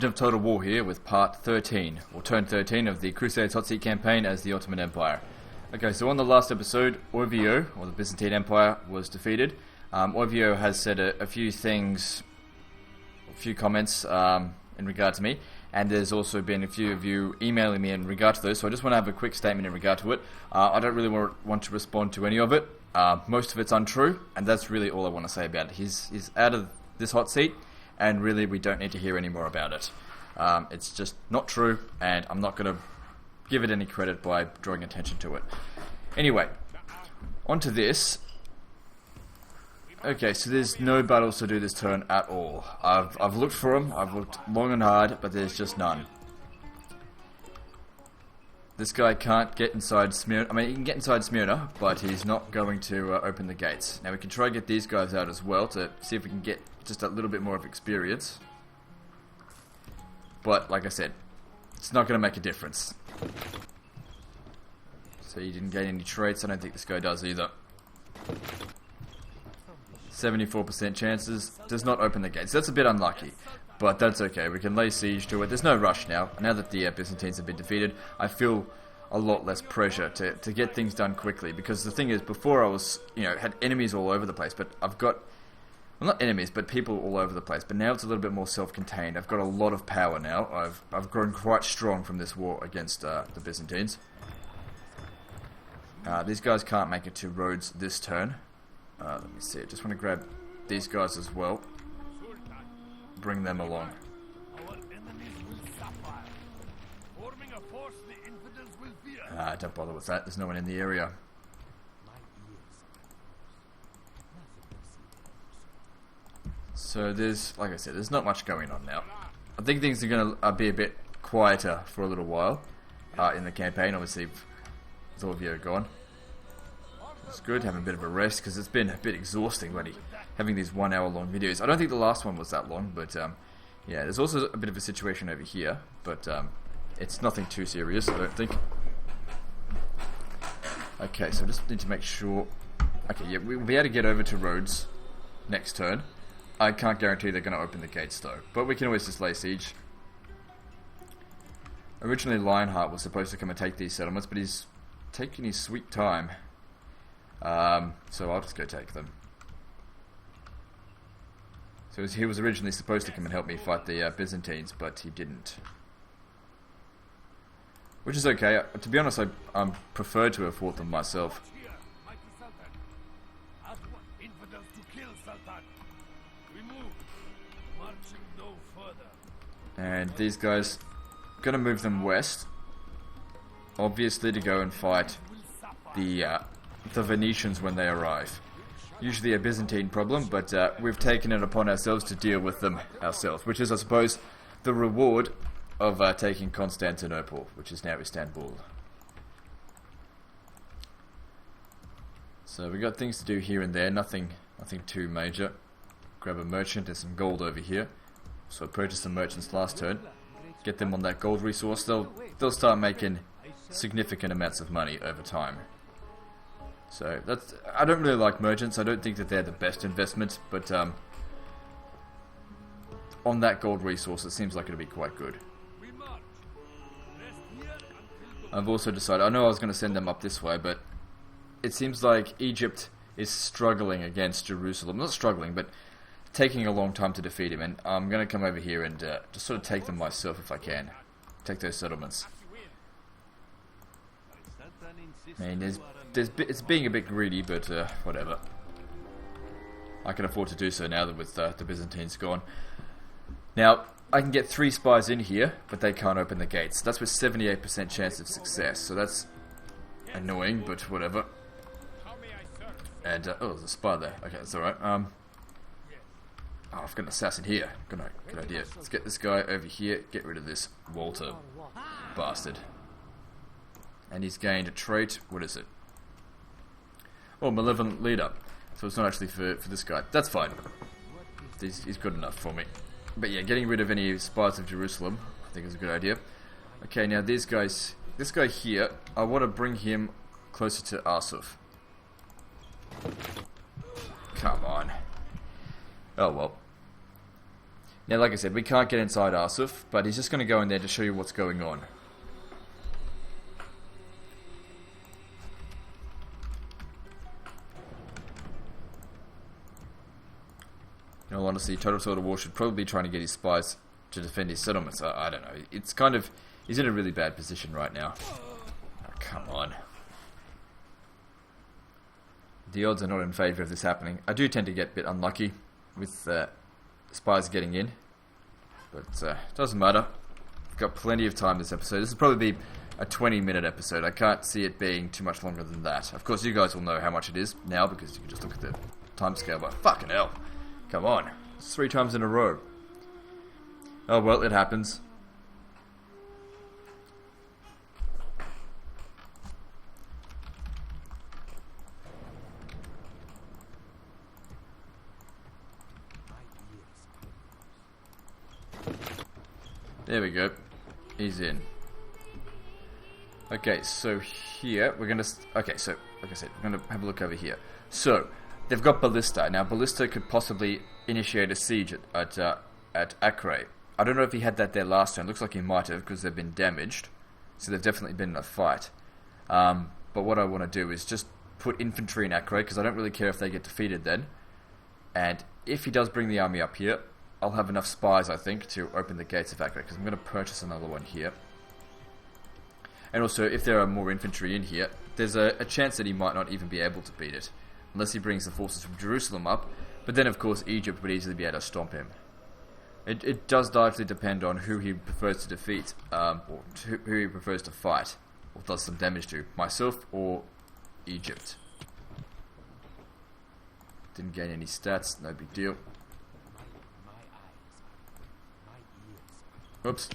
Of Total War here with part 13, or turn 13 of the Crusades Hotseat campaign as the Ottoman Empire. Okay, so on the last episode, Orvio, or the Byzantine Empire, was defeated. Orvio has said a few things, a few comments in regard to me, and there's also been a few of you emailing me in regard to those, so I just want to have a quick statement in regard to it. I don't really want to respond to any of it. Most of it's untrue, and that's really all I want to say about it. He's out of this hot seat, and really we don't need to hear any more about it. It's just not true, and I'm not going to give it any credit by drawing attention to it. Anyway, on to this. Okay, so there's no battles to do this turn at all. I've looked for them, I've looked long and hard, but there's just none. This guy can't get inside Smyrna. I mean, he can get inside Smyrna, but he's not going to open the gates. Now we can try to get these guys out as well to see if we can get just a little bit more of experience. But, like I said, it's not going to make a difference. So he didn't gain any traits. I don't think this guy does either. 74% chances. Does not open the gates. That's a bit unlucky. But that's okay. We can lay siege to it. There's no rush now. Now that the Byzantines have been defeated, I feel a lot less pressure to get things done quickly. Because the thing is, before I was, had enemies all over the place. But I've got... well, not enemies, but people all over the place. But now it's a little bit more self-contained. I've got a lot of power now. I've grown quite strong from this war against the Byzantines. These guys can't make it to Rhodes this turn. Let me see. I just want to grab these guys as well. Bring them along. Don't bother with that. There's no one in the area. So there's, like I said, there's not much going on now. I think things are going to be a bit quieter for a little while in the campaign. Obviously, with Orvio gone. It's good, having a bit of a rest, because it's been a bit exhausting, buddy, having these 1 hour long videos. I don't think the last one was that long, but yeah, there's also a bit of a situation over here, but it's nothing too serious, I don't think. Okay, so I just need to make sure... okay, yeah, we'll be able to get over to Rhodes next turn. I can't guarantee they're going to open the gates, though, but we can always just lay siege. Originally, Lionheart was supposed to come and take these settlements, but he's taking his sweet time. So I'll just go take them. So he was originally supposed to come and help me fight the Byzantines, but he didn't. Which is okay. To be honest, I prefer to have fought them myself. And these guys, gonna move them west, obviously to go and fight the Venetians when they arrive. Usually a Byzantine problem, but we've taken it upon ourselves to deal with them ourselves, which is, I suppose, the reward of taking Constantinople, which is now Istanbul. So we got things to do here and there, nothing too major. Grab a merchant and some gold over here. So I purchased some merchants last turn. Get them on that gold resource. They'll start making significant amounts of money over time. So that's... I don't really like merchants. I don't think that they're the best investment, but on that gold resource, it seems like it'll be quite good. I've also decided... I know I was going to send them up this way, but it seems like Egypt is struggling against Jerusalem. Not struggling, but taking a long time to defeat him, and I'm going to come over here and just sort of take them myself if I can. Take those settlements. I mean, it's being a bit greedy, but whatever. I can afford to do so now that with the Byzantines gone. Now, I can get 3 spies in here, but they can't open the gates. That's with 78% chance of success, so that's annoying, but whatever. And, oh, there's a spy there. Okay, that's alright. Oh, I've got an assassin here. Good idea. Let's get this guy over here. Get rid of this Walter bastard. And he's gained a trait. What is it? Oh, Malevolent Leader. So it's not actually for this guy. That's fine. He's good enough for me. But yeah, getting rid of any spies of Jerusalem, I think is a good idea. Okay, now these guys... this guy here, I want to bring him closer to Arsuf. Come on. Oh well. Now, like I said, we can't get inside Arsuf, but he's just going to go in there to show you what's going on. In all honesty, Total Sword of War should probably be trying to get his spies to defend his settlements. I don't know. It's kind of... He's in a really bad position right now. Oh, come on. The odds are not in favour of this happening. I do tend to get a bit unlucky with spies getting in. But it doesn't matter. We've got plenty of time this episode. This will probably be a 20-minute episode. I can't see it being too much longer than that. Of course, you guys will know how much it is now because you can just look at the timescale. But fucking hell. Come on. It's 3 times in a row. Oh well, it happens. There we go. He's in. Okay, so here we're gonna. Okay, so like I said, we're gonna have a look over here. So they've got Ballista now. Ballista could possibly initiate a siege at Acre. I don't know if he had that there last turn. Looks like he might have because they've been damaged. So they've definitely been in a fight. But what I want to do is just put infantry in Acre because I don't really care if they get defeated then. And if he does bring the army up here, I'll have enough spies, I think, to open the gates of Acre, because I'm going to purchase another one here. And also, if there are more infantry in here, there's a chance that he might not even be able to beat it, unless he brings the forces from Jerusalem up, but then of course Egypt would easily be able to stomp him. It does largely depend on who he prefers to defeat, or who he prefers to fight, or does some damage to, myself or Egypt. Didn't gain any stats, no big deal. Oops.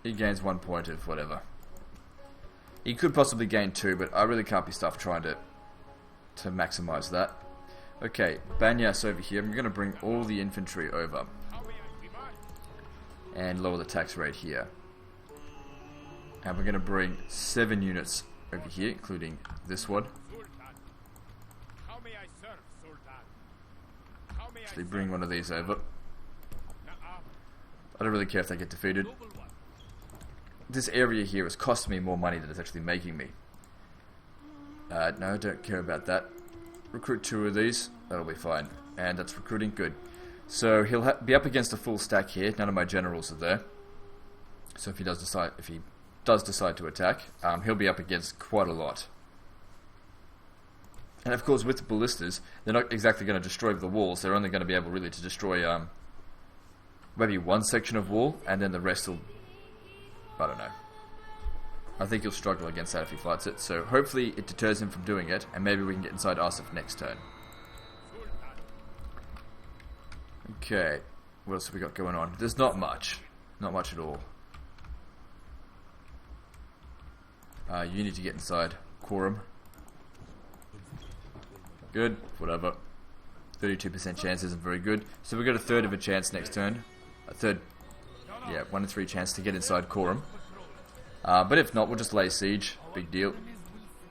He gains 1 point of whatever. He could possibly gain 2, but I really can't be stuffed trying to maximize that. Okay, Banyas over here. I'm going to bring all the infantry over. And lower the tax rate here. And we're going to bring 7 units over here, including this one. Actually bring one of these over. I don't really care if they get defeated. This area here is costing me more money than it's actually making me. No, I don't care about that. Recruit 2 of these. That'll be fine. And that's recruiting. Good. So he'll be up against a full stack here. None of my generals are there. So if he does decide to attack, he'll be up against quite a lot. And of course, with the ballistas, they're not exactly going to destroy the walls. They're only going to be able really to destroy maybe one section of wall, and then the rest will... I don't know. I think he'll struggle against that if he fights it, so hopefully it deters him from doing it, and maybe we can get inside Arsuf next turn. Okay, what else have we got going on? There's not much. Not much at all. You need to get inside Quorum. Good, whatever. 32% chance isn't very good. So we've got a third of a chance next turn. A third, yeah, 1 in 3 chance to get inside Quorum. But if not, we'll just lay siege. Big deal.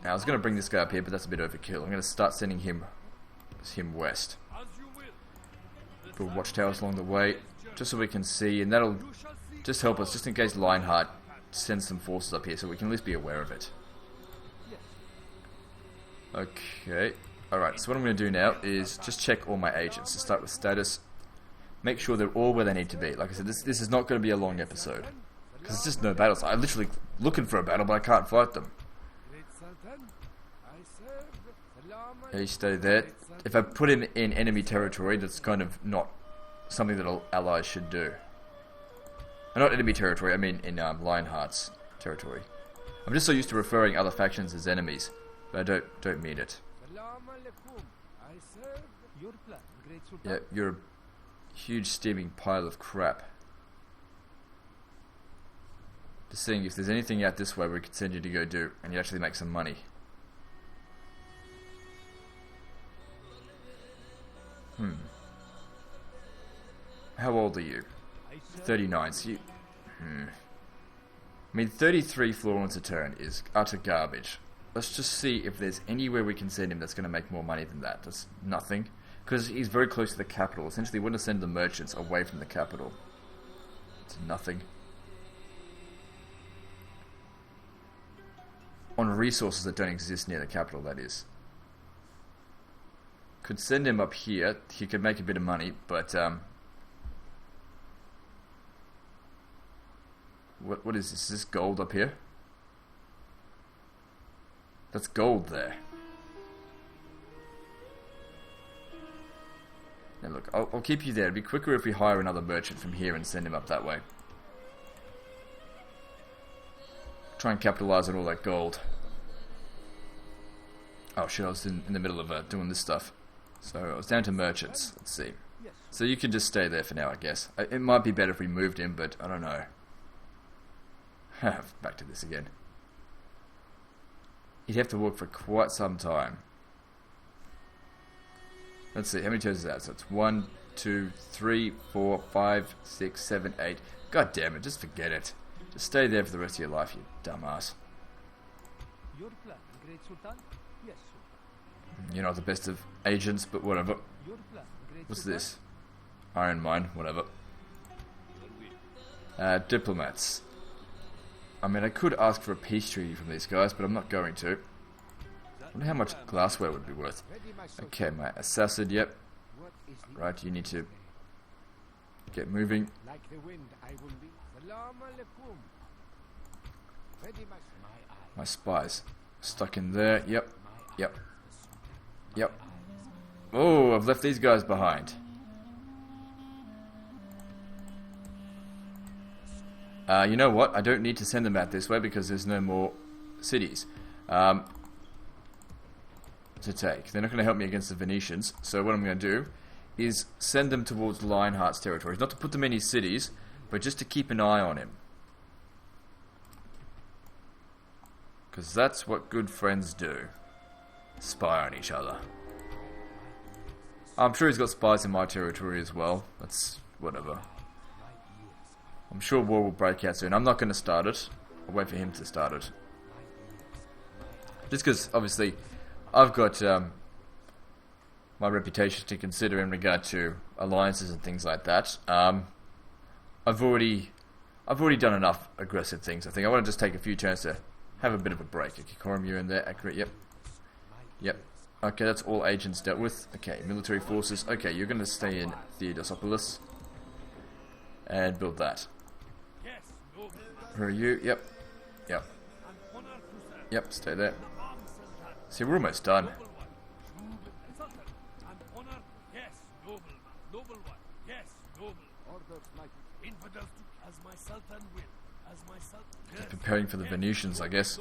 Now, I was going to bring this guy up here, but that's a bit overkill. I'm going to start sending him west. Put watchtowers along the way, just so we can see, and that'll just help us, just in case Lionheart sends some forces up here, so we can at least be aware of it. Okay. Alright, so what I'm going to do now is just check all my agents. So start with status. Make sure they're all where they need to be. Like I said, this is not going to be a long episode. Because it's just no battles. I'm literally looking for a battle, but I can't fight them. Yeah, you stay there. If I put him in enemy territory, that's kind of not something that allies should do. Not enemy territory, I mean in Lionheart's territory. I'm just so used to referring other factions as enemies, but I don't mean it. Yeah, you're a huge steaming pile of crap. Just seeing if there's anything out this way we could send you to go do, and you actually make some money. How old are you? 39, so you... I mean, 33 florins a turn is utter garbage. Let's just see if there's anywhere we can send him that's going to make more money than that. That's nothing. Because he's very close to the capital. Essentially, we want to send the merchants away from the capital. It's nothing. On resources that don't exist near the capital, that is. Could send him up here. He could make a bit of money, but what is this? Is this gold up here? That's gold there. Now look, I'll keep you there. It'd be quicker if we hire another merchant from here and send him up that way. Try and capitalize on all that gold. Oh shit, I was in the middle of doing this stuff. So I was down to merchants. Let's see. So you can just stay there for now, I guess. It might be better if we moved him, but I don't know. Back to this again. He'd have to work for quite some time. Let's see, how many turns is that? So it's 1, 2, 3, 4, 5, 6, 7, 8. God damn it, just forget it. Just stay there for the rest of your life, you dumbass. Your plan, Great Sultan? Yes, Sultan. You're not the best of agents, but whatever. Your plan, Great What's Sultan? this? Iron mine, whatever. Diplomats. I mean, I could ask for a peace treaty from these guys, but I'm not going to. I wonder how much glassware would be worth. Okay, my assassin, yep. Right, you need to get moving. Like the wind, I will be. Salam alaikum. Ready, My spies. Stuck in there, yep. Yep. Yep. Oh, I've left these guys behind. You know what? I don't need to send them out this way because there's no more cities to take. They're not going to help me against the Venetians. So what I'm going to do is send them towards Lionheart's territories. Not to put them in his cities, but just to keep an eye on him. Because that's what good friends do. Spy on each other. I'm sure he's got spies in my territory as well. That's whatever. I'm sure war will break out soon. I'm not going to start it. I'll wait for him to start it. Just because, obviously, I've got my reputation to consider in regard to alliances and things like that. I've already done enough aggressive things. I think I want to just take a few turns to have a bit of a break. Okay, Corum, you're in there. Accurate. Yep. Yep. Okay, that's all agents dealt with. Okay, military forces. Okay, you're going to stay in Theodosopolis and build that. Who are you? Yep. Yep. Yep, stay there. See, we're almost done. Just preparing for the Venetians, I guess.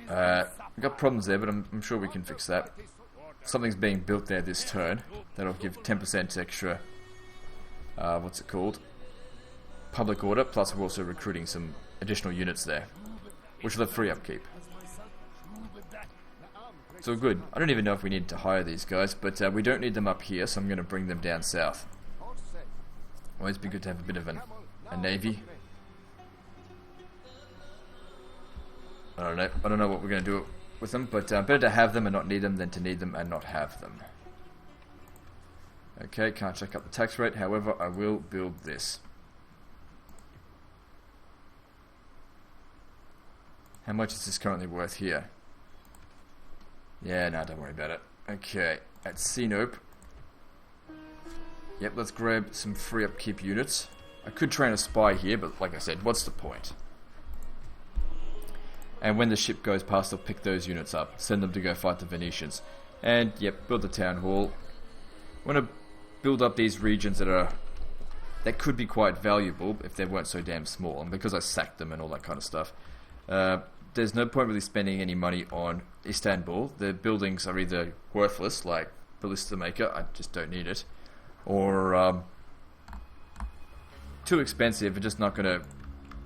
We've got problems there, but I'm sure we can fix that. Something's being built there this turn. That'll give 10% extra, what's it called? Public order, plus we're also recruiting some additional units there, which will have free upkeep. So good. I don't even know if we need to hire these guys, but we don't need them up here, so I'm going to bring them down south. Always be good to have a bit of a navy. I don't know what we're going to do with them, but better to have them and not need them than to need them and not have them. Okay, can't check up the tax rate, however, I will build this. How much is this currently worth here? Yeah, no, don't worry about it. Okay, at Sinope. Yep, let's grab some free upkeep units. I could train a spy here, but like I said, what's the point? And when the ship goes past, I'll pick those units up, send them to go fight the Venetians. And, yep, build the town hall. I want to build up these regions that could be quite valuable if they weren't so damn small, and because I sacked them and all that kind of stuff. There's no point really spending any money on Istanbul. The buildings are either worthless, like Ballista Maker, I just don't need it, or too expensive and just not going to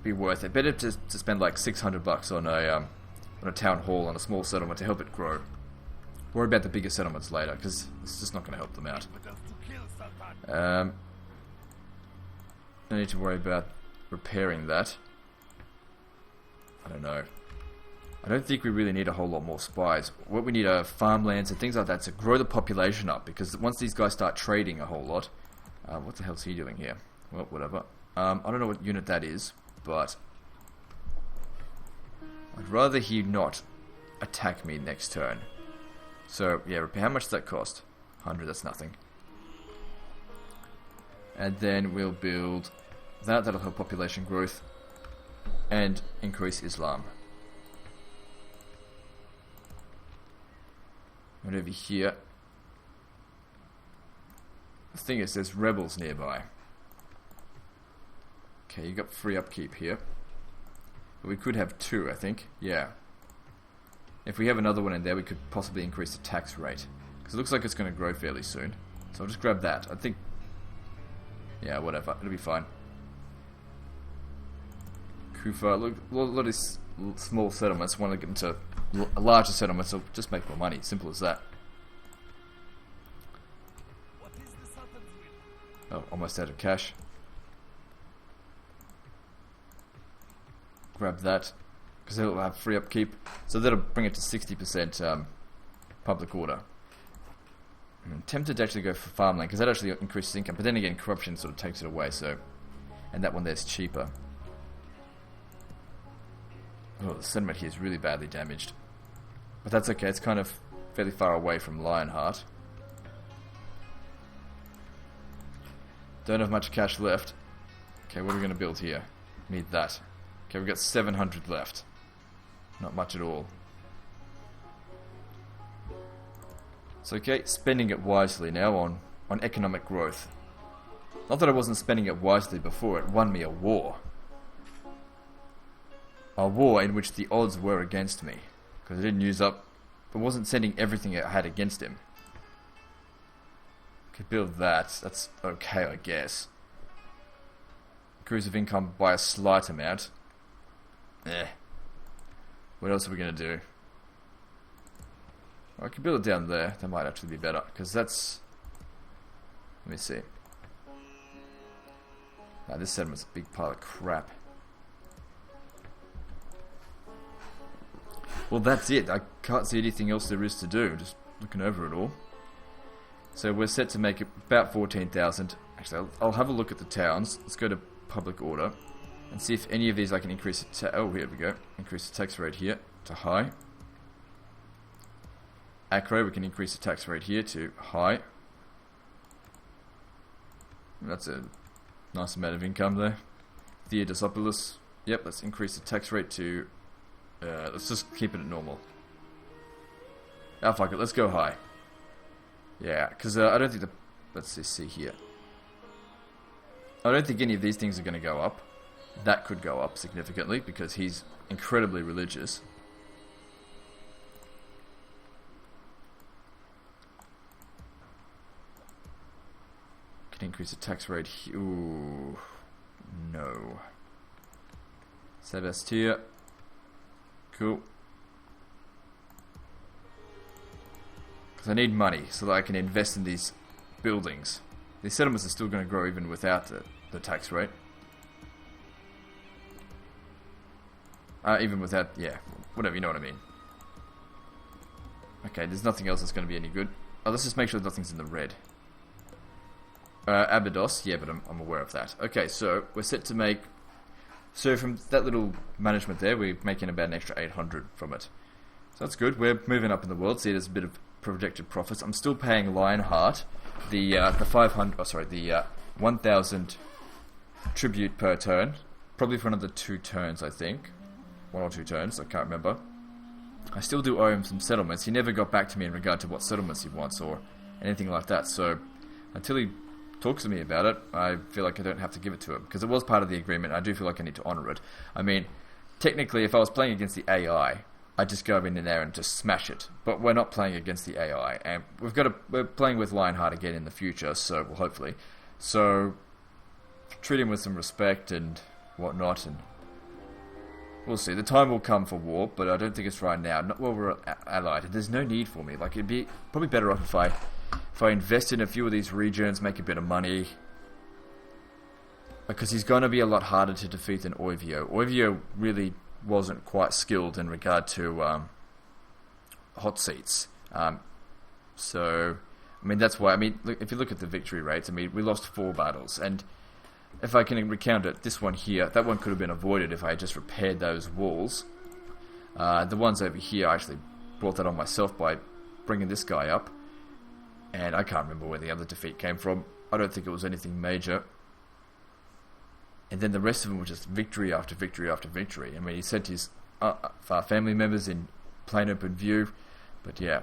be worth it. Better to spend like $600 on a town hall on a small settlement to help it grow. Worry about the bigger settlements later, because it's just not going to help them out. No need to worry about repairing that. I don't know. I don't think we really need a whole lot more spies. What we need are farmlands and things like that to grow the population up, because once these guys start trading a whole lot... what the hell's he doing here? Well, whatever. I don't know what unit that is, but... I'd rather he not attack me next turn. So, yeah, repair. How much does that cost? 100, that's nothing. And then we'll build that. That'll help population growth. And increase Islam. Right over here. The thing is, there's rebels nearby. Okay, you got free upkeep here. But we could have 2, I think. Yeah. If we have another one in there, we could possibly increase the tax rate. Because it looks like it's going to grow fairly soon. So I'll just grab that. I think... Yeah, whatever. It'll be fine. Kufa. Look, a lot of these small settlements. Want to get into larger settlements. So just make more money. Simple as that. Oh, almost out of cash. Grab that. Because it'll have free upkeep. So that'll bring it to 60% public order. I'm tempted to actually go for farmland, because that actually increases income. But then again, corruption sort of takes it away, so... And that one there's cheaper. Oh, the settlement here is really badly damaged. But that's okay, it's kind of fairly far away from Lionheart. Don't have much cash left. Okay, what are we going to build here? Need that. Okay, we've got 700 left. Not much at all. It's okay, spending it wisely now on economic growth. Not that I wasn't spending it wisely before, it won me a war. A war in which the odds were against me. Because I didn't use up... I wasn't sending everything I had against him. Could build that. That's okay, I guess. Increase of income by a slight amount. What else are we going to do? I could build it down there. That might actually be better. Because that's... Let me see. This settlement's a big pile of crap. Well, that's it. I can't see anything else there is to do. Just looking over it all. So we're set to make it about 14,000. Actually, I'll have a look at the towns. Let's go to public order. And see if any of these I can increase the oh, here we go. Increase the tax rate here to high. Acro, we can increase the tax rate here to high. That's a nice amount of income there. Theodosopolis. Yep, let's increase the tax rate to... let's just keep it at normal. Oh, fuck it, let's go high. Yeah, because I don't think the... Let's see here. I don't think any of these things are going to go up. That could go up significantly because he's incredibly religious. Can increase the tax rate. Ooh, no. Sebastia. Cool. Because I need money so that I can invest in these buildings. These settlements are still going to grow even without the tax rate. Even without, yeah, whatever, you know what I mean. Okay, there's nothing else that's going to be any good. Oh, let's just make sure nothing's in the red. Abydos, yeah, but I'm aware of that. Okay, so we're set to make... So from that little management there, we're making about an extra 800 from it. So that's good. We're moving up in the world. See, there's a bit of projected profits. I'm still paying Lionheart the 500... Oh, sorry, the 1,000 tribute per turn. Probably for another 2 turns, I think. 1 or 2 turns, I can't remember. I still do owe him some settlements. He never got back to me in regard to what settlements he wants or anything like that. So until he talks to me about it, I feel like I don't have to give it to him. Because it was part of the agreement. I do feel like I need to honour it. I mean, technically, if I was playing against the AI, I'd just go in there and just smash it. But we're not playing against the AI. And we're playing with Lionheart again in the future, so, well, hopefully. So, treat him with some respect and whatnot, and we'll see. The time will come for war, but I don't think it's right now. Not while we're allied. There's no need for me. Like, it'd be probably better off if I invest in a few of these regions, make a bit of money. Because he's going to be a lot harder to defeat than Oivio. Oivio really wasn't quite skilled in regard to hot seats. So, I mean, that's why. I mean, look, if you look at the victory rates, I mean, we lost 4 battles, and if I can recount it, this one here, that one could have been avoided if I had just repaired those walls. The ones over here, I actually brought that on myself by bringing this guy up, and I can't remember where the other defeat came from. I don't think it was anything major. And then the rest of them were just victory after victory after victory. I mean, he sent his family members in plain open view, but yeah,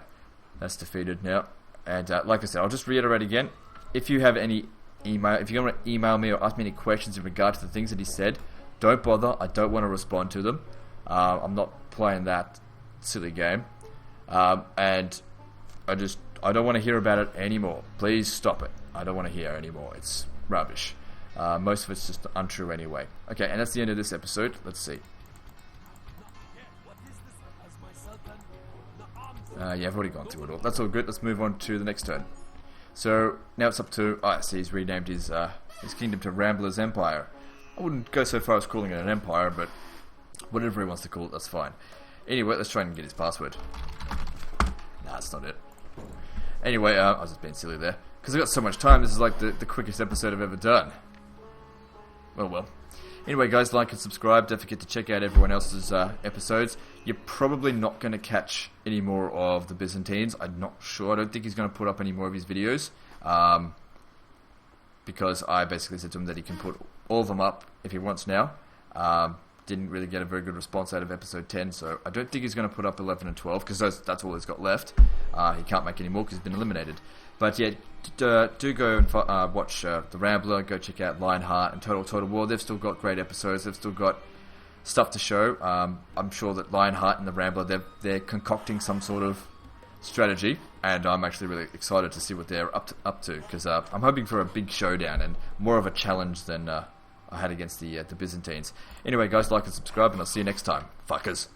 that's defeated now. And like I said, I'll just reiterate again, if you have any email, if you want to email me or ask me any questions in regard to the things that he said, don't bother. I don't want to respond to them. I'm not playing that silly game, and I don't want to hear about it anymore. Please stop it. I don't want to hear anymore. It's rubbish. Most of it's just untrue anyway. Okay, and that's the end of this episode. Let's see. Yeah, I've already gone through it all. That's all good. Let's move on to the next turn. So now it's up to. I see he's renamed his kingdom to Rambler's Empire. I wouldn't go so far as calling it an empire, but whatever he wants to call it, that's fine. Anyway, let's try and get his password. Nah, that's not it. Anyway, I was just being silly there because I've got so much time. This is like the quickest episode I've ever done. Well. Anyway, guys, like and subscribe. Don't forget to check out everyone else's episodes. You're probably not going to catch any more of the Byzantines. I'm not sure. I don't think he's going to put up any more of his videos. Because I basically said to him that he can put all of them up if he wants now. Didn't really get a very good response out of episode 10, so I don't think he's going to put up 11 and 12, because that's all he's got left. He can't make any more because he's been eliminated. But yeah, do go and watch The Rambler, go check out Lionheart and Total War. They've still got great episodes, they've still got stuff to show. I'm sure that Lionheart and The Rambler, they're concocting some sort of strategy, and I'm actually really excited to see what they're up to, because I'm hoping for a big showdown and more of a challenge than I had against the Byzantines. Anyway, guys, like and subscribe, and I'll see you next time. Fuckers.